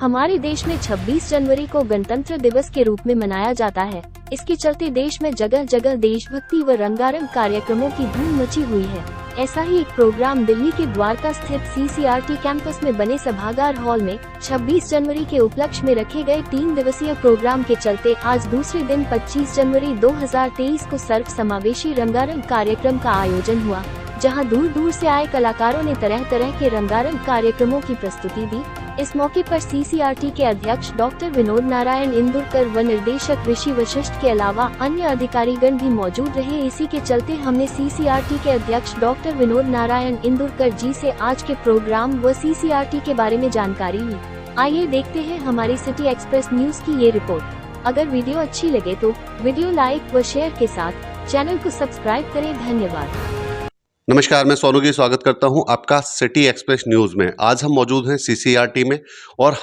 हमारे देश में 26 जनवरी को गणतंत्र दिवस के रूप में मनाया जाता है। इसके चलते देश में जगह जगह देशभक्ति व रंगारंग कार्यक्रमों की धूम मची हुई है। ऐसा ही एक प्रोग्राम दिल्ली के द्वारका स्थित CCRT कैंपस में बने सभागार हॉल में 26 जनवरी के उपलक्ष्य में रखे गए 3 दिवसीय प्रोग्राम के चलते आज दूसरे दिन 25 जनवरी 2023 को सर्व समावेशी रंगारंग कार्यक्रम का आयोजन हुआ, जहां दूर दूर से आए कलाकारों ने तरह तरह के रंगारंग कार्यक्रमों की प्रस्तुति दी। इस मौके पर CCRT के अध्यक्ष डॉक्टर विनोद नारायण इंदुरकर व निर्देशक ऋषि वशिष्ठ के अलावा अन्य अधिकारीगण भी मौजूद रहे। इसी के चलते हमने CCRT के अध्यक्ष डॉक्टर विनोद नारायण इंदुरकर जी से आज के प्रोग्राम व CCRT के बारे में जानकारी ली। आइए देखते हैं हमारी सिटी एक्सप्रेस न्यूज की ये रिपोर्ट। अगर वीडियो अच्छी लगे तो वीडियो लाइक व शेयर के साथ चैनल को सब्सक्राइब करें। धन्यवाद। नमस्कार, मैं सोनू जी स्वागत करता हूं आपका सिटी एक्सप्रेस न्यूज़ में। आज हम मौजूद हैं CCRT में और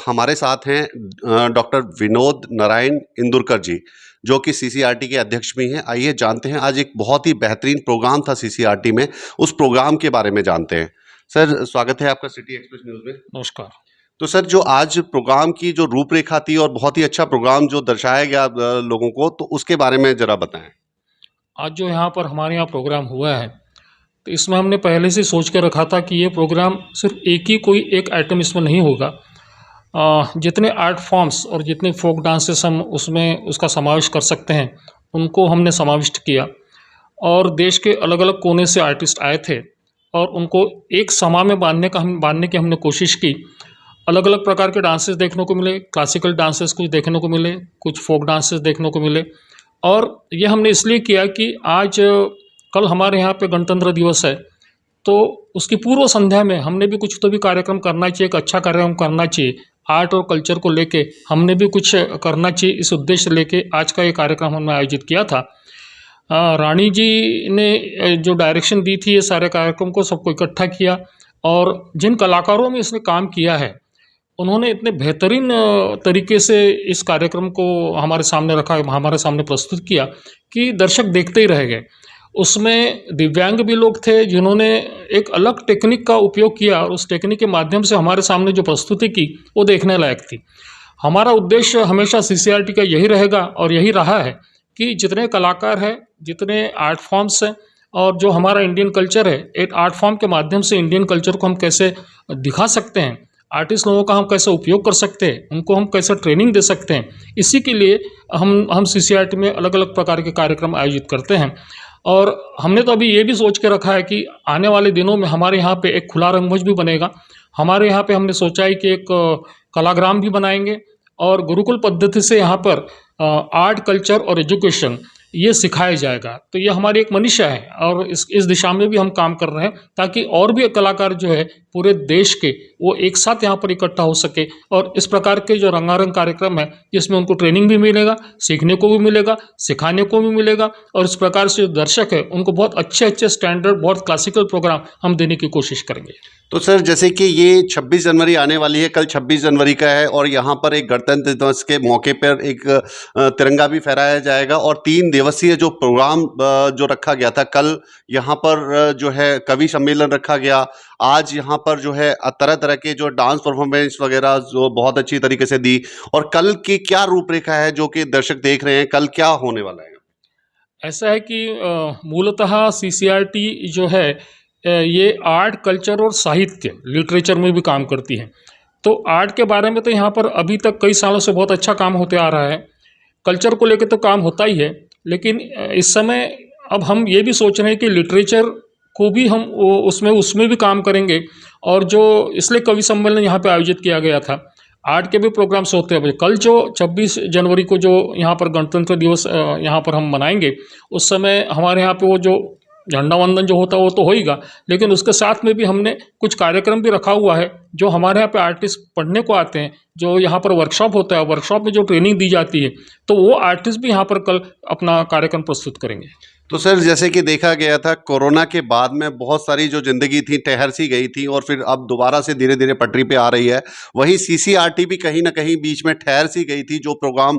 हमारे साथ हैं डॉक्टर विनोद नारायण इंदुरकर जी, जो कि CCRT के अध्यक्ष भी हैं। आइए जानते हैं, आज एक बहुत ही बेहतरीन प्रोग्राम था CCRT में, उस प्रोग्राम के बारे में जानते हैं। सर, स्वागत है आपका सिटी एक्सप्रेस न्यूज़ में। नमस्कार। तो सर, जो आज प्रोग्राम की जो रूपरेखा थी और बहुत ही अच्छा प्रोग्राम जो दर्शाया गया लोगों को, तो उसके बारे में ज़रा बताएँ। आज जो यहाँ पर हमारे यहाँ प्रोग्राम हुआ है, तो इसमें हमने पहले से सोच के रखा था कि ये प्रोग्राम सिर्फ कोई एक आइटम इसमें नहीं होगा। जितने आर्ट फॉर्म्स और जितने फोक डांसेस हम उसमें उसका समावेश कर सकते हैं, उनको हमने समाविष्ट किया। और देश के अलग अलग कोने से आर्टिस्ट आए थे और उनको एक समा में बांधने की हमने कोशिश की। अलग अलग प्रकार के डांसेस देखने को मिले, क्लासिकल डांसेस कुछ देखने को मिले, कुछ फोक डांसेस देखने को मिले। और ये हमने इसलिए किया कि आज कल हमारे यहाँ पे गणतंत्र दिवस है, तो उसकी पूर्व संध्या में हमने भी कुछ तो भी कार्यक्रम करना चाहिए, एक अच्छा कार्यक्रम करना चाहिए। आर्ट और कल्चर को लेके हमने भी कुछ करना चाहिए, इस उद्देश्य लेके आज का ये कार्यक्रम हमने आयोजित किया था। रानी जी ने जो डायरेक्शन दी थी ये सारे कार्यक्रम को, सबको इकट्ठा किया और जिन कलाकारों में इसने काम किया है, उन्होंने इतने बेहतरीन तरीके से इस कार्यक्रम को हमारे सामने रखा, हमारे सामने प्रस्तुत किया कि दर्शक देखते ही रह गए। उसमें दिव्यांग भी लोग थे जिन्होंने एक अलग टेक्निक का उपयोग किया और उस टेक्निक के माध्यम से हमारे सामने जो प्रस्तुति की वो देखने लायक थी। हमारा उद्देश्य हमेशा CCRT का यही रहेगा और यही रहा है कि जितने कलाकार हैं, जितने आर्ट फॉर्म्स हैं और जो हमारा इंडियन कल्चर है, एक आर्ट फॉर्म के माध्यम से इंडियन कल्चर को हम कैसे दिखा सकते हैं, आर्टिस्ट लोगों का हम कैसे उपयोग कर सकते हैं, उनको हम कैसे ट्रेनिंग दे सकते हैं, इसी के लिए हम CCRT में अलग अलग प्रकार के कार्यक्रम आयोजित करते हैं। और हमने तो अभी ये भी सोच के रखा है कि आने वाले दिनों में हमारे यहाँ पे एक खुला रंगमंच भी बनेगा। हमारे यहाँ पे हमने सोचा है कि एक कलाग्राम भी बनाएंगे और गुरुकुल पद्धति से यहाँ पर आर्ट, कल्चर और एजुकेशन ये सिखाया जाएगा। तो ये हमारी एक मनीषा है और इस दिशा में भी हम काम कर रहे हैं, ताकि और भी कलाकार जो है पूरे देश के वो एक साथ यहाँ पर इकट्ठा हो सके और इस प्रकार के जो रंगारंग कार्यक्रम है, जिसमें उनको ट्रेनिंग भी मिलेगा, सीखने को भी मिलेगा, सिखाने को भी मिलेगा और इस प्रकार से जो दर्शक है उनको बहुत अच्छे स्टैंडर्ड, बहुत क्लासिकल प्रोग्राम हम देने की कोशिश करेंगे। तो सर, जैसे कि ये 26 जनवरी आने वाली है, कल 26 जनवरी का है और यहाँ पर एक गणतंत्र दिवस के मौके पर एक तिरंगा भी फहराया जाएगा और 3 दिवसीय जो प्रोग्राम जो रखा गया था, कल यहाँ पर जो है कवि सम्मेलन रखा गया। आज यहाँ पर जो है तरह तरह के जो डांस परफॉर्मेंस वगैरह जो बहुत अच्छी तरीके से दी। और कल की क्या रूपरेखा है जो कि दर्शक देख रहे हैं, कल क्या होने वाला है? ऐसा है कि मूलतः CCRT जो है ये आर्ट, कल्चर और साहित्य, लिटरेचर में भी काम करती है। तो आर्ट के बारे में तो यहाँ पर अभी तक कई सालों से बहुत अच्छा काम होते आ रहा है। कल्चर को लेकर तो काम होता ही है, लेकिन इस समय अब हम ये भी सोच रहे हैं कि लिटरेचर को भी हम उसमें भी काम करेंगे। और जो इसलिए कवि सम्मेलन यहाँ पे आयोजित किया गया था, आर्ट के भी प्रोग्राम्स होते हैं। कल जो 26 जनवरी को जो यहाँ पर गणतंत्र दिवस यहाँ पर हम मनाएंगे, उस समय हमारे यहाँ पे वो जो झंडा वंदन जो होता है वो तो होएगा, लेकिन उसके साथ में भी हमने कुछ कार्यक्रम भी रखा हुआ है। जो हमारे यहाँ पे आर्टिस्ट पढ़ने को आते हैं, जो यहाँ पर वर्कशॉप होता है, वर्कशॉप में जो ट्रेनिंग दी जाती है, तो वो आर्टिस्ट भी यहाँ पर कल अपना कार्यक्रम प्रस्तुत करेंगे। तो सर, जैसे कि देखा गया था कोरोना के बाद में बहुत सारी जो ज़िंदगी थी ठहर सी गई थी और फिर अब दोबारा से धीरे धीरे पटरी पे आ रही है। वहीं CCRT भी कहीं ना कहीं बीच में ठहर सी गई थी। जो प्रोग्राम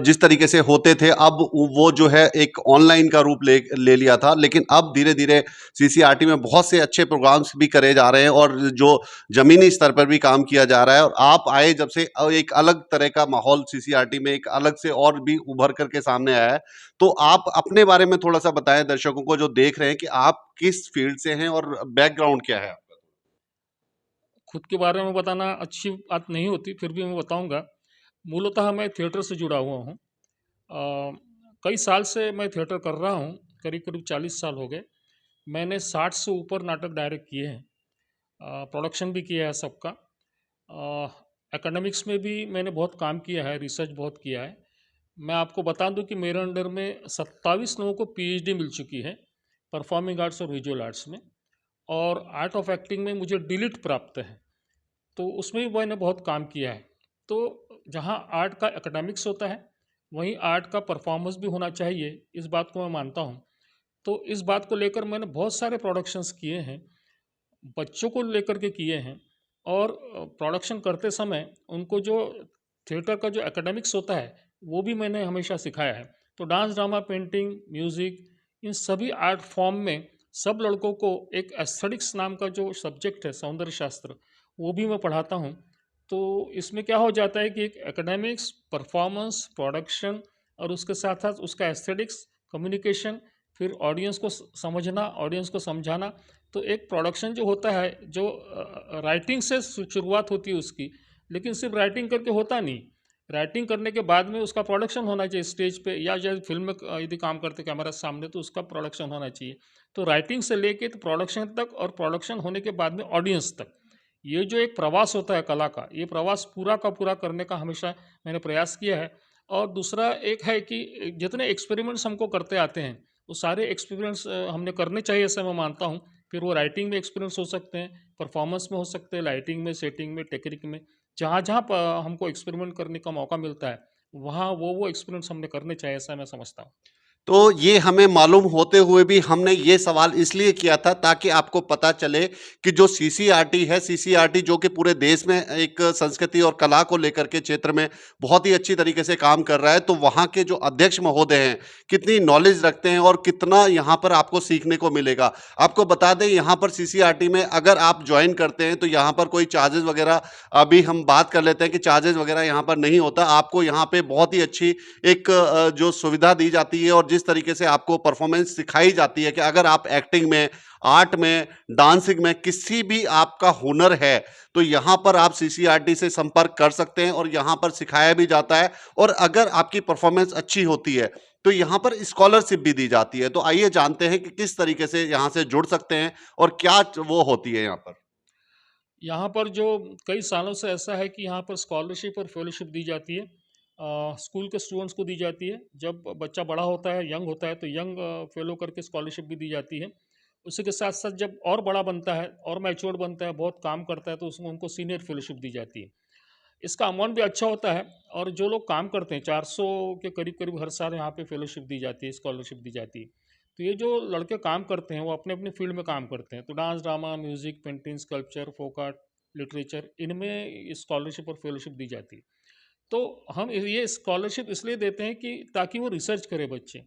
जिस तरीके से होते थे, अब वो जो है एक ऑनलाइन का रूप ले लिया था। लेकिन अब धीरे धीरे CCRT में बहुत से अच्छे प्रोग्राम्स भी करे जा रहे हैं और जो ज़मीनी स्तर पर भी काम किया जा रहा है। और आप आए जब से एक अलग तरह का माहौल सीसीआरटी में एक अलग से और भी उभर करके सामने आया है। तो आप अपने बारे में थोड़ा-सा बताएँ दर्शकों को जो देख रहे हैं कि आप किस फील्ड से हैं और बैकग्राउंड क्या है आपका? खुद के बारे में बताना अच्छी बात नहीं होती, फिर भी मैं बताऊँगा। मूलतः मैं थिएटर से जुड़ा हुआ हूँ। कई साल से मैं थिएटर कर रहा हूँ, करीब-करीब 40 साल हो गए। मैंने 60 से ऊपर नाटक डायरेक्ट किए हैं। प्रोडक्शन भी किया है सबका। एकेडमिक्स में भी मैंने बहुत काम किया है, रिसर्च बहुत किया है। मैं आपको बता दूं कि मेरे अंडर में 27 लोगों को पीएचडी मिल चुकी है, परफॉर्मिंग आर्ट्स और विजुअल आर्ट्स में। और आर्ट ऑफ एक्टिंग में मुझे डीलिट प्राप्त है, तो उसमें भी मैंने बहुत काम किया है। तो जहाँ आर्ट का एकेडमिक्स होता है, वहीं आर्ट का परफॉर्मेंस भी होना चाहिए, इस बात को मैं मानता हूँ। तो इस बात को लेकर मैंने बहुत सारे प्रोडक्शंस किए हैं, बच्चों को लेकर के किए हैं। और प्रोडक्शन करते समय उनको जो थिएटर का जो एकेडमिक्स होता है, वो भी मैंने हमेशा सिखाया है। तो डांस, ड्रामा, पेंटिंग, म्यूज़िक, इन सभी आर्ट फॉर्म में सब लड़कों को एक एस्थेटिक्स नाम का जो सब्जेक्ट है, सौंदर्य शास्त्र, वो भी मैं पढ़ाता हूँ। तो इसमें क्या हो जाता है कि एक एकेडमिक्स, परफॉर्मेंस, प्रोडक्शन और उसके साथ-साथ उसका एस्थेटिक्स, कम्युनिकेशन, फिर ऑडियंस को समझना, ऑडियंस को समझाना। तो एक प्रोडक्शन जो होता है, जो राइटिंग से शुरुआत होती है उसकी, लेकिन सिर्फ राइटिंग करके होता नहीं। राइटिंग करने के बाद में उसका प्रोडक्शन होना चाहिए स्टेज पे, या जैसे फिल्म में यदि काम करते कैमरा सामने, तो उसका प्रोडक्शन होना चाहिए। तो राइटिंग से लेके तो प्रोडक्शन तक, और प्रोडक्शन होने के बाद में ऑडियंस तक, ये जो एक प्रवास होता है कला का, ये प्रवास पूरा का पूरा करने का हमेशा मैंने प्रयास किया है। और दूसरा एक है कि जितने एक्सपेरिमेंट्स हमको करते आते हैं, वो सारे एक्सपेरिमेंट्स हमने करने चाहिए, ऐसा मैं मानता हूँ। फिर वो राइटिंग में एक्सपीरियंस हो सकते हैं, परफॉर्मेंस में हो सकते हैं, लाइटिंग में, सेटिंग में, टेक्निक में। जहाँ-जहाँ प हमको एक्सपेरिमेंट करने का मौका मिलता है, वहाँ वो एक्सपीरियंस हमने करने चाहिए, ऐसा मैं समझता हूँ। तो ये हमें मालूम होते हुए भी हमने ये सवाल इसलिए किया था ताकि आपको पता चले कि जो सीसीआरटी है, सीसीआरटी जो कि पूरे देश में एक संस्कृति और कला को लेकर के क्षेत्र में बहुत ही अच्छी तरीके से काम कर रहा है, तो वहाँ के जो अध्यक्ष महोदय हैं, कितनी नॉलेज रखते हैं और कितना यहाँ पर आपको सीखने को मिलेगा। आपको बता दें, यहाँ पर सीसीआरटी में अगर आप ज्वाइन करते हैं तो यहाँ पर कोई चार्जेस वगैरह, अभी हम बात कर लेते हैं कि चार्जेस वगैरह यहाँ पर नहीं होता। आपको यहाँ पे बहुत ही अच्छी एक जो सुविधा दी जाती है और जिस तरीके से आपको परफॉर्मेंस सिखाई जाती है कि अगर आप एक्टिंग में, आर्ट में, डांसिंग में किसी भी आपका हुनर है, तो यहाँ पर आप सीसीआरटी से संपर्क कर सकते हैं और यहाँ पर सिखाया भी जाता है। और अगर आपकी परफॉर्मेंस अच्छी होती है, तो यहाँ पर स्कॉलरशिप भी दी जाती है। तो आइए जानते हैं कि किस तरीके से यहाँ से जुड़ सकते हैं और क्या वो होती है यहाँ पर? यहाँ पर जो कई सालों से ऐसा है कि यहाँ पर स्कॉलरशिप और फेलोशिप दी जाती है। स्कूल के स्टूडेंट्स को दी जाती है। जब बच्चा बड़ा होता है, यंग होता है, तो यंग फेलो करके स्कॉलरशिप भी दी जाती है। उसी के साथ साथ जब और बड़ा बनता है और मैच्योर बनता है, बहुत काम करता है, तो उसमें उनको सीनियर फेलोशिप दी जाती है। इसका अमाउंट भी अच्छा होता है। और जो लोग काम करते हैं, 400 के करीब करीब हर साल यहाँ पे फेलोशिप दी जाती है, स्कॉलरशिप दी जाती है। तो ये जो लड़के काम करते हैं, वो अपने अपने फील्ड में काम करते हैं। तो dance, drama, music, painting, sculpture, folk art, literature, इनमें स्कॉलरशिप और फेलोशिप दी जाती है। तो हम ये स्कॉलरशिप इसलिए देते हैं कि ताकि वो रिसर्च करे, बच्चे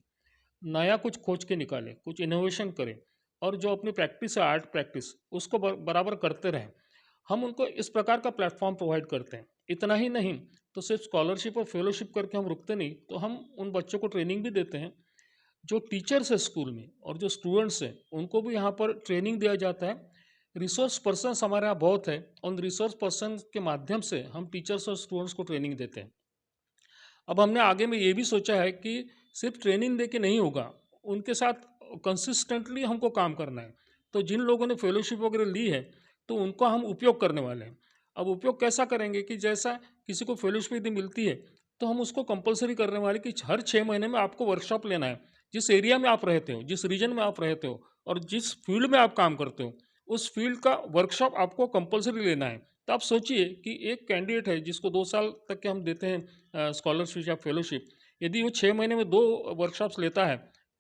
नया कुछ खोज के निकालें, कुछ इनोवेशन करें, और जो अपनी प्रैक्टिस है, आर्ट प्रैक्टिस, उसको बराबर करते रहें। हम उनको इस प्रकार का प्लेटफॉर्म प्रोवाइड करते हैं। इतना ही नहीं, तो सिर्फ स्कॉलरशिप और फेलोशिप करके हम रुकते नहीं, तो हम उन बच्चों को ट्रेनिंग भी देते हैं। जो टीचर्स है स्कूल में और जो स्टूडेंट्स हैं, उनको भी यहाँ पर ट्रेनिंग दिया जाता है। रिसोर्स पर्सन्स हमारे यहाँ बहुत है। उन रिसोर्स पर्सन के माध्यम से हम टीचर्स और स्टूडेंट्स को ट्रेनिंग देते हैं। अब हमने आगे में ये भी सोचा है कि सिर्फ ट्रेनिंग दे के नहीं होगा, उनके साथ कंसिस्टेंटली हमको काम करना है। तो जिन लोगों ने फेलोशिप वगैरह ली है, तो उनका हम उपयोग करने वाले हैं। अब उपयोग कैसा करेंगे कि जैसा किसी को फेलोशिप यदि मिलती है, तो हम उसको कंपलसरी करने वाले कि हर 6 महीने में आपको वर्कशॉप लेना है। जिस एरिया में आप रहते हो, जिस रीजन में आप रहते हो और जिस फील्ड में आप काम करते हो, उस फील्ड का वर्कशॉप आपको कंपलसरी लेना है। तो आप सोचिए कि एक कैंडिडेट है जिसको 2 साल तक के हम देते हैं स्कॉलरशिप या फेलोशिप, यदि वो 6 महीने में 2 वर्कशॉप्स लेता है,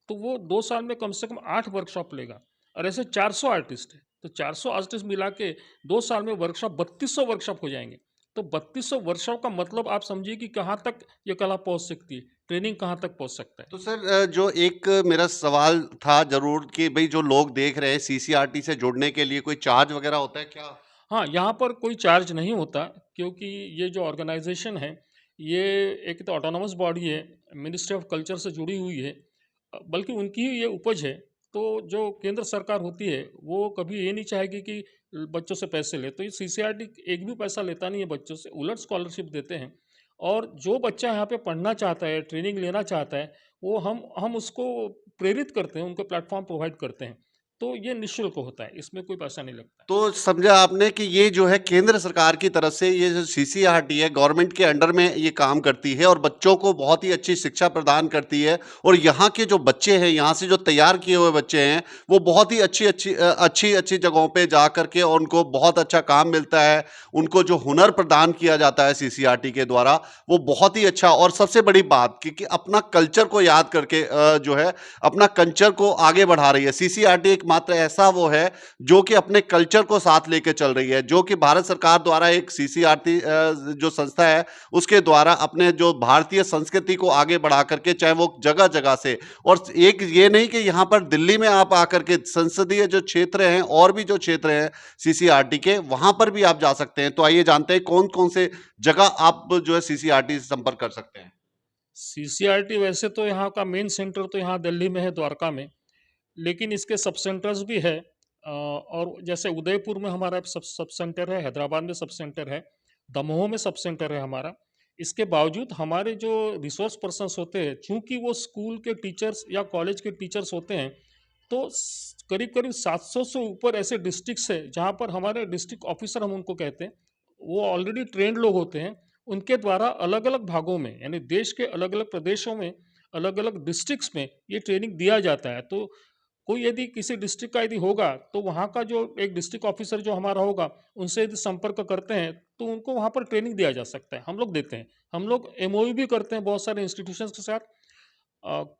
तो वो 2 साल में कम से कम 8 वर्कशॉप लेगा। और ऐसे 400 आर्टिस्ट हैं, तो 400 आर्टिस्ट मिला के 2 साल में वर्कशॉप 3200 वर्कशॉप हो जाएंगे। तो 3200 वर्कशॉप का मतलब आप समझिए कि कहाँ तक ये कला पहुँच सकती है, ट्रेनिंग कहाँ तक पहुँच सकता है। तो सर, जो एक मेरा सवाल था ज़रूर कि भई जो लोग देख रहे हैं, सीसीआरटी से जुड़ने के लिए कोई चार्ज वगैरह होता है क्या? हाँ, यहाँ पर कोई चार्ज नहीं होता। क्योंकि ये जो ऑर्गेनाइजेशन है, ये एक तो ऑटोनॉमस बॉडी है, मिनिस्ट्री ऑफ कल्चर से जुड़ी हुई है, बल्कि उनकी ही ये उपज है। तो जो केंद्र सरकार होती है, वो कभी ये नहीं चाहेगी कि बच्चों से पैसे ले। तो ये सीसीआरटी एक भी पैसा लेता नहीं है बच्चों से, उलट स्कॉलरशिप देते हैं। और जो बच्चा यहाँ पे पढ़ना चाहता है, ट्रेनिंग लेना चाहता है, वो हम उसको प्रेरित करते हैं, उनको प्लेटफॉर्म प्रोवाइड करते हैं। तो ये निःशुल्क होता है, इसमें कोई पैसा नहीं लगता है। तो समझा आपने कि ये जो है केंद्र सरकार की तरफ से ये जो सीसीआरटी है गवर्नमेंट के अंडर में ये काम करती है और बच्चों को बहुत ही अच्छी शिक्षा प्रदान करती है। और यहाँ के जो बच्चे हैं, यहाँ से जो तैयार किए हुए बच्चे हैं, वो बहुत ही अच्छी जगहों पे जा करके और उनको बहुत अच्छा काम मिलता है। उनको जो हुनर प्रदान किया जाता है सीसीआरटी के द्वारा, वो बहुत ही अच्छा। और सबसे बड़ी बात कि अपना कल्चर को याद करके जो है अपना कल्चर को आगे बढ़ा रही है। सीसीआरटी एकमात्र ऐसा वो है जो कि अपने कल्चर को साथ लेके चल रही है, जो कि भारत सरकार द्वारा एक सीसीआरटी जो संस्था है उसके द्वारा अपने जो भारतीय संस्कृति को आगे बढ़ा करके, चाहे वो जगह जगह से। और एक ये नहीं कि यहाँ पर दिल्ली में आप आकर के संसदीय जो क्षेत्र हैं और भी जो क्षेत्र हैं सीसीआरटी के, वहां पर भी आप जा सकते हैं। तो आइए जानते हैं कौन कौन से जगह आप जो है सीसीआरटी से संपर्क कर सकते हैं। सीसीआरटी वैसे तो यहाँ का मेन सेंटर तो यहाँ दिल्ली में है, द्वारका में, लेकिन इसके सब सेंटर्स भी है। और जैसे उदयपुर में हमारा सब सेंटर है, हैदराबाद में सब सेंटर है, दमोह में सब सेंटर है हमारा। इसके बावजूद हमारे जो रिसोर्स पर्सन्स होते हैं, चूंकि वो स्कूल के टीचर्स या कॉलेज के टीचर्स होते हैं, तो करीब करीब 700 से ऊपर ऐसे डिस्ट्रिक्ट्स है जहाँ पर हमारे डिस्ट्रिक्ट ऑफिसर, हम उनको कहते हैं, वो ऑलरेडी ट्रेंड लोग होते हैं। उनके द्वारा अलग अलग भागों में, यानी देश के अलग अलग प्रदेशों में, अलग अलग डिस्ट्रिक्ट्स में ये ट्रेनिंग दिया जाता है। तो कोई यदि किसी डिस्ट्रिक्ट का यदि होगा, तो वहाँ का जो एक डिस्ट्रिक्ट ऑफिसर जो हमारा होगा, उनसे यदि संपर्क करते हैं तो उनको वहाँ पर ट्रेनिंग दिया जा सकता है। हम लोग देते हैं, हम लोग एमओयू भी करते हैं बहुत सारे इंस्टीट्यूशंस के साथ।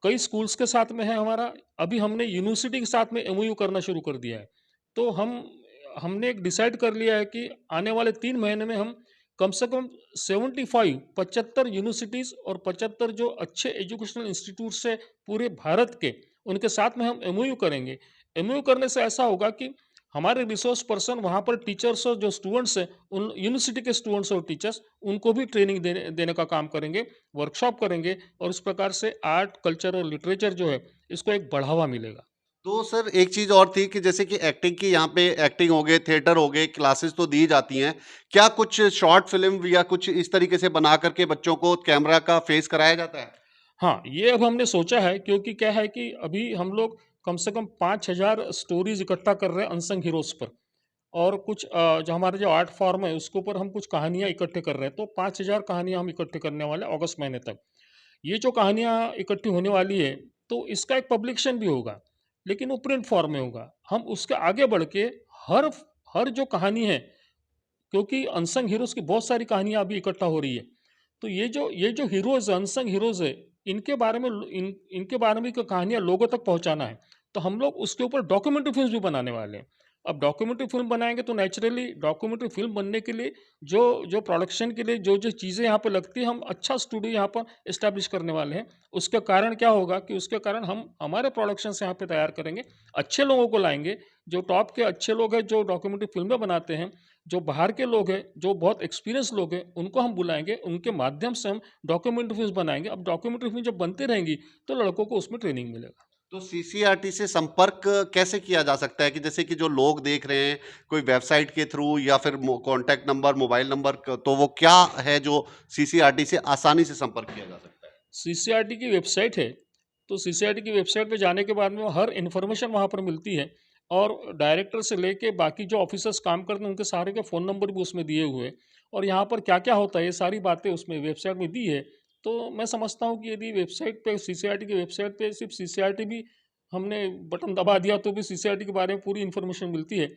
कई स्कूल्स के साथ में है हमारा। अभी हमने यूनिवर्सिटी के साथ में एमओयू करना शुरू कर दिया है। तो हमने एक डिसाइड कर लिया है कि आने वाले 3 महीने में हम कम से कम 75 यूनिवर्सिटीज़ और 75 जो अच्छे एजुकेशनल इंस्टीट्यूट्स है पूरे भारत के, उनके साथ में हम एमओयू करेंगे। एमओयू करने से ऐसा होगा कि हमारे रिसोर्स पर्सन वहाँ पर टीचर्स और जो स्टूडेंट्स हैं, उन यूनिवर्सिटी के स्टूडेंट्स और टीचर्स, उनको भी ट्रेनिंग देने का काम करेंगे, वर्कशॉप करेंगे, और इस प्रकार से आर्ट, कल्चर और लिटरेचर जो है, इसको एक बढ़ावा मिलेगा। तो सर एक चीज़ और थी कि जैसे कि एक्टिंग की यहाँ पे एक्टिंग हो गए, थिएटर हो गए, क्लासेस तो दी जाती हैं। क्या कुछ शॉर्ट फिल्म या कुछ इस तरीके से बना करके बच्चों को कैमरा का फेस कराया जाता है? हाँ, ये अब हमने सोचा है, क्योंकि क्या है कि अभी हम लोग कम से कम 5000 स्टोरीज इकट्ठा कर रहे हैं अनसंग हीरोज़ पर, और कुछ जो हमारे जो आर्ट फॉर्म है उसके ऊपर हम कुछ कहानियाँ इकट्ठे कर रहे हैं। तो 5000 कहानियाँ हम इकट्ठे करने वाले हैं अगस्त महीने तक। ये जो कहानियाँ इकट्ठी होने वाली है, तो इसका एक पब्लिकेशन भी होगा, लेकिन वो प्रिंट फॉर्म में होगा। हम उसके आगे बढ़ के हर हर जो कहानी है, क्योंकि अनसंग हीरोज़ की बहुत सारी कहानियाँ अभी इकट्ठा हो रही है। तो ये जो हीरोज़ अनसंग हीरोज़ है, इनके बारे में कहानियाँ लोगों तक पहुँचाना है। तो हम लोग उसके ऊपर डॉक्यूमेंट्री फ़िल्म्स भी बनाने वाले हैं। अब डॉक्यूमेंट्री फ़िल्म बनाएँगे तो नेचुरली डॉक्यूमेंट्री फ़िल्म बनने के लिए जो प्रोडक्शन के लिए जो चीज़ें यहाँ पे लगती हैं, हम अच्छा स्टूडियो यहाँ पर एस्टैब्लिश करने वाले हैं। उसके कारण क्या होगा कि उसके कारण हम हमारे प्रोडक्शंस यहाँ पे तैयार करेंगे, अच्छे लोगों को लाएँगे, जो टॉप के अच्छे लोग हैं, जो डॉक्यूमेंट्री फ़िल्में बनाते हैं, जो बाहर के लोग हैं, जो बहुत एक्सपीरियंस लोग हैं, उनको हम बुलाएँगे, उनके माध्यम से हम डॉक्यूमेंट्री फ़िल्म्स बनाएँगे। अब डॉक्यूमेंट्री फ़िल्म जब बनती रहेंगी, तो लड़कों को उसमें ट्रेनिंग मिलेगा। तो सीसीआरटी से संपर्क कैसे किया जा सकता है कि जैसे कि जो लोग देख रहे हैं, कोई वेबसाइट के थ्रू या फिर कॉन्टैक्ट नंबर, मोबाइल नंबर, तो वो क्या है जो सीसीआरटी से आसानी से संपर्क किया जा सकता है? सीसीआरटी की वेबसाइट है, तो सीसीआरटी की वेबसाइट पे जाने के बाद में हर इन्फॉर्मेशन वहाँ पर मिलती है, और डायरेक्टर से लेके बाकी जो ऑफिसर्स काम करते हैं, उनके सारे के फ़ोन नंबर भी उसमें दिए हुए हैं, और यहाँ पर क्या-क्या होता है, ये सारी बातें उसमें वेबसाइट में दी है। तो मैं समझता हूँ कि यदि वेबसाइट पे, सीसीआरटी की वेबसाइट पे सिर्फ सीसीआरटी भी हमने बटन दबा दिया तो भी सीसीआरटी के बारे में पूरी इन्फॉर्मेशन मिलती है।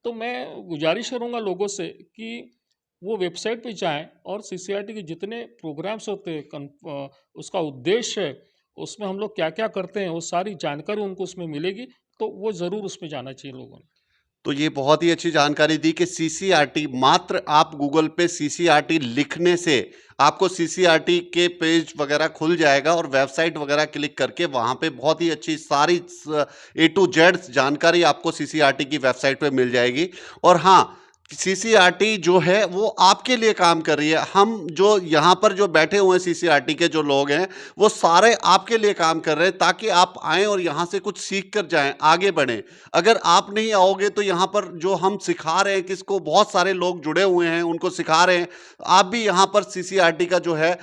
तो मैं गुज़ारिश करूँगा लोगों से कि वो वेबसाइट पे जाएँ और सीसीआरटी के जितने प्रोग्राम्स होते हैं, उसका उद्देश्य है, उसमें हम लोग क्या-क्या करते हैं, वो सारी जानकारी उनको उसमें मिलेगी, तो वो ज़रूर उसमें जाना चाहिए लोगों ने। तो ये बहुत ही अच्छी जानकारी दी कि सीसीआरटी, मात्र आप गूगल पे सीसीआरटी लिखने से आपको सीसीआरटी के पेज वगैरह खुल जाएगा और वेबसाइट वगैरह क्लिक करके वहाँ पे बहुत ही अच्छी सारी A to Z जानकारी आपको सीसीआरटी की वेबसाइट पे मिल जाएगी। और हाँ, सीसीआरटी जो है वो आपके लिए काम कर रही है। हम जो यहाँ पर जो बैठे हुए हैं सीसीआरटी के जो लोग हैं वो सारे आपके लिए काम कर रहे हैं ताकि आप आएँ और यहाँ से कुछ सीख कर जाएँ, आगे बढ़ें। अगर आप नहीं आओगे तो यहाँ पर जो हम सिखा रहे हैं किसको, बहुत सारे लोग जुड़े हुए हैं उनको सिखा रहे हैं। आप भी यहाँ पर सीसीआरटी का जो है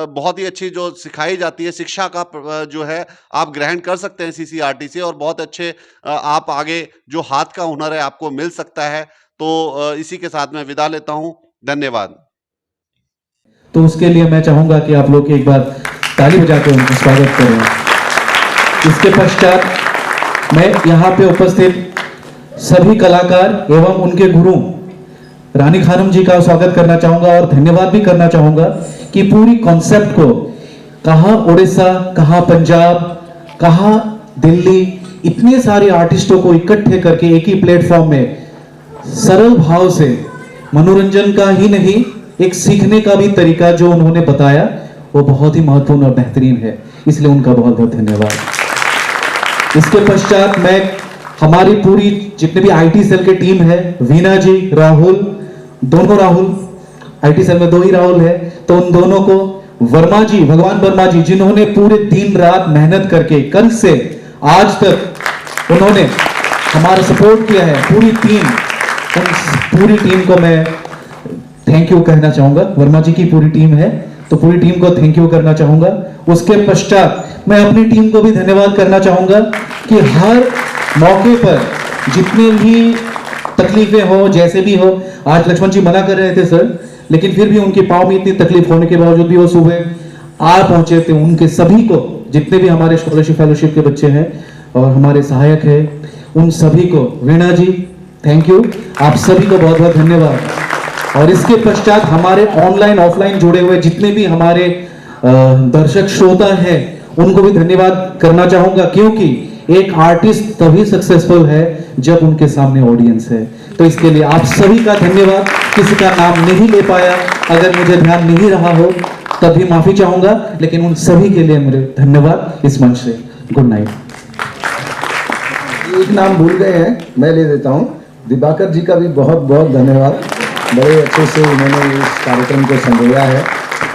बहुत ही अच्छी जो सिखाई जाती है शिक्षा का जो है आप ग्रहण कर सकते हैं सीसीआरटी से, और बहुत अच्छे आप आगे जो हाथ का हुनर है आपको मिल सकता है। तो इसी के साथ मैं विदा लेता हूं। धन्यवाद। तो उसके लिए मैं चाहूंगा कि आप लोग एक बार ताली बजाकर उनका स्वागत करें। इसके पश्चात मैं यहाँ पे उपस्थित सभी कलाकार एवं उनके गुरु रानी खानम जी का स्वागत करना चाहूंगा और धन्यवाद भी करना चाहूंगा कि पूरी कॉन्सेप्ट को कहाँ उड़ीसा, कहाँ पंजाब, कहाँ दिल्ली, इतने सारे आर्टिस्टों को इकट्ठे करके एक ही प्लेटफॉर्म में सरल भाव से मनोरंजन का ही नहीं एक सीखने का भी तरीका जो उन्होंने बताया वो बहुत ही महत्वपूर्ण और बेहतरीन है, इसलिए उनका बहुत बहुत धन्यवाद। इसके पश्चात मैं हमारी पूरी जितने भी आईटी सेल के टीम है, वीना जी, राहुल, दोनों राहुल, आईटी सेल में 2 ही राहुल है, तो उन दोनों को, वर्मा जी, भगवान वर्मा जी जिन्होंने पूरे दिन रात मेहनत करके कल से आज तक उन्होंने हमारा सपोर्ट किया है, पूरी टीम को मैं थैंक यू कहना चाहूंगा। वर्मा जी की पूरी टीम है तो पूरी टीम को थैंक यू करना चाहूंगा। उसके पश्चात मैं अपनी टीम को भी धन्यवाद करना चाहूंगा कि हर मौके पर जितने भी तकलीफें हो, जैसे भी हो, आज लक्ष्मण जी मना कर रहे थे सर, लेकिन फिर भी उनके पाँव में इतनी तकलीफ होने के बावजूद भी वो सुबह आ पहुंचे थे। उनके सभी को, जितने भी हमारे स्कॉलरशिप फेलोशिप के बच्चे हैं और हमारे सहायक है, उन सभी को, वीणा जी थैंक यू, आप सभी को बहुत बहुत धन्यवाद। और इसके पश्चात हमारे ऑनलाइन ऑफलाइन जुड़े हुए जितने भी हमारे दर्शक श्रोता हैं उनको भी धन्यवाद करना चाहूंगा, क्योंकि एक आर्टिस्ट तभी सक्सेसफुल है जब उनके सामने ऑडियंस है। तो इसके लिए आप सभी का धन्यवाद। किसी का नाम नहीं ले पाया, अगर मुझे ध्यान नहीं रहा हो तब भी माफी चाहूंगा, लेकिन उन सभी के लिए मेरे धन्यवाद इस मंच से। Good night. एक नाम भूल गए हैं, मैं ले देता हूं। दिवाकर जी का भी बहुत बहुत धन्यवाद, बड़े अच्छे से उन्होंने इस कार्यक्रम को संजोया है।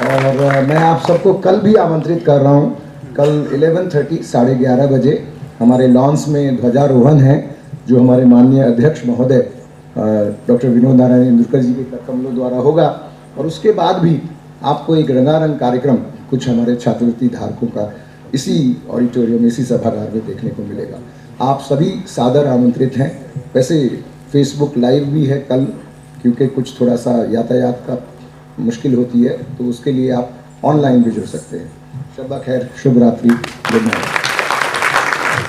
और मैं आप सबको कल भी आमंत्रित कर रहा हूं, कल 11:30 11:30 बजे हमारे लॉन्च में ध्वजारोहण है, जो हमारे माननीय अध्यक्ष महोदय डॉक्टर विनोद नारायण इंदुरकर जी के कमलों द्वारा होगा। और उसके बाद भी आपको एक रंगारंग कार्यक्रम कुछ हमारे छात्रवृत्ति धारकों का इसी ऑडिटोरियम, इसी सभागार में देखने को मिलेगा। आप सभी सादर आमंत्रित हैं। वैसे फेसबुक लाइव भी है कल, क्योंकि कुछ थोड़ा सा यातायात का मुश्किल होती है, तो उसके लिए आप ऑनलाइन भी जुड़ सकते हैं। शब्बा खैर, शुभ रात्रि, गुड नाइट।